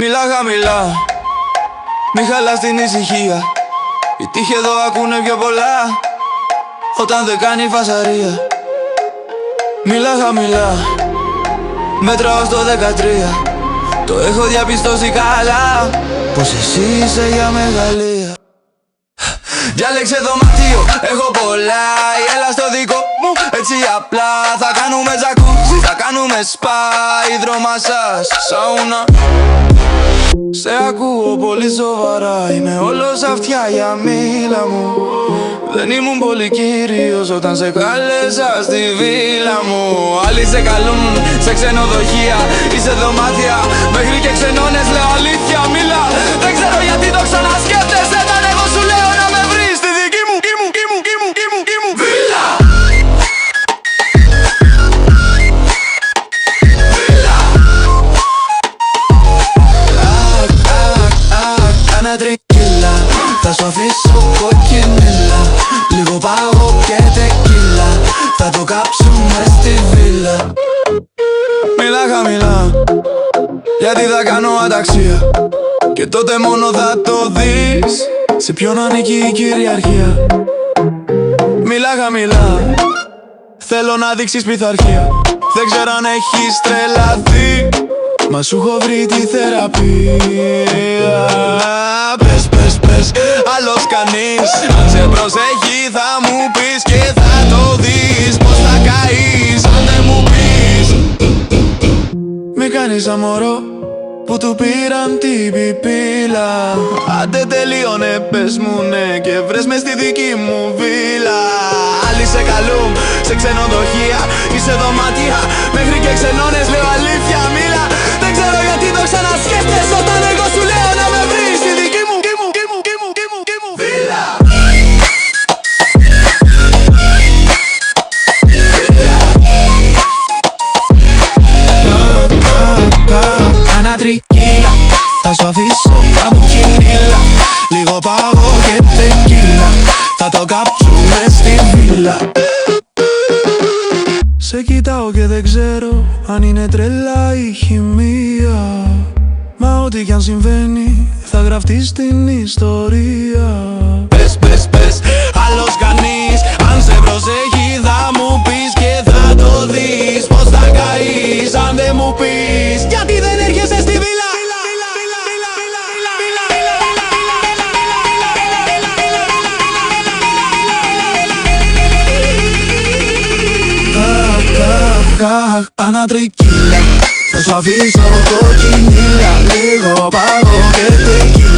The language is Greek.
Μιλά χαμηλά, μη χαλάς την ησυχία. Οι τύχοι εδώ ακούνε πιο πολλά όταν δεν κάνει φασαρία. Μιλά χαμηλά, μέτραω στο 13. Το έχω διαπιστώσει καλά πως εσύ είσαι για μεγαλεία. Διάλεξε δωμάτιο, έχω πολλά. Έλα στο δικό μου, έτσι απλά. Θα κάνουμε τζακούζι, θα κάνουμε σπα, υδρομασάζ, σαούνα. Σε ακούω πολύ σοβαρά, είμαι όλος αυτιά για μίλα μου. Δεν ήμουν πολύ κύριος όταν σε κάλεσα στη βίλα μου. Άλλοι σε καλούν σε ξενοδοχεία ή σε δωμάτια, μέχρι και ξενώνες λέω αλήθεια μίλα. Δεν ξέρω γιατί το ξανασκέφτεσαι όταν εγώ σου λέω να με βρεις στη δική μου βίλα. Κάνα τρικίλα, θα σου αφήσω κοκκινίλα. Λίγο πάγο και τεκίλα, θα το κάψουμε στη βίλα. Μιλά χαμηλά, γιατί θα κάνω αταξία. Και τότε μόνο θα το δεις σε ποιον ανήκει η κυριαρχία. Μιλά χαμηλά, θέλω να δείξεις πειθαρχία. Δεν ξέρω αν έχεις τρελαθεί, μα σου έχω βρει τη θεραπεία. Πες, άλλος κανείς αν σε προσέχει θα μου πεις και θα το δεις πως θα καείς αν δεν μου πεις. Μη κάνεις σαν μωρό που του πήραν την πιπίλα. Άντε τελείωνε, πες μου ναι και βρες μες στη δική μου βίλα. Άλλοι σε καλούν σε ξενοδοχεία ή σε δωμάτια, μέχρι και ξενώνες λέω αλήθεια μίλα. Δεν ξέρω γιατί το ξανασκέφτεσαι όταν εγώ σου λέω να με βρεις στη δική μου βίλα. Κάνα τρικίλα, θα σου αφήσω καμπουκινίλα. Λίγο πάγο και τεκίλα, θα το κάψουμε στη βίλα. Σε κοιτάω και δεν ξέρω αν είναι τρελά η χημεία, μα ό,τι κι αν συμβαίνει θα γραφτεί στην ιστορία. Πες, άλλος κανείς αν σε προσέχει θα μου πεις και θα το δεις πως θα καείς αν δεν μου πεις. Γιατί δεν έρχεσαι στη βίλα. Κάνα τρικίλα, θα σου αφήσω κοκκινίλα. Λίγο πάγο και τεκίλα,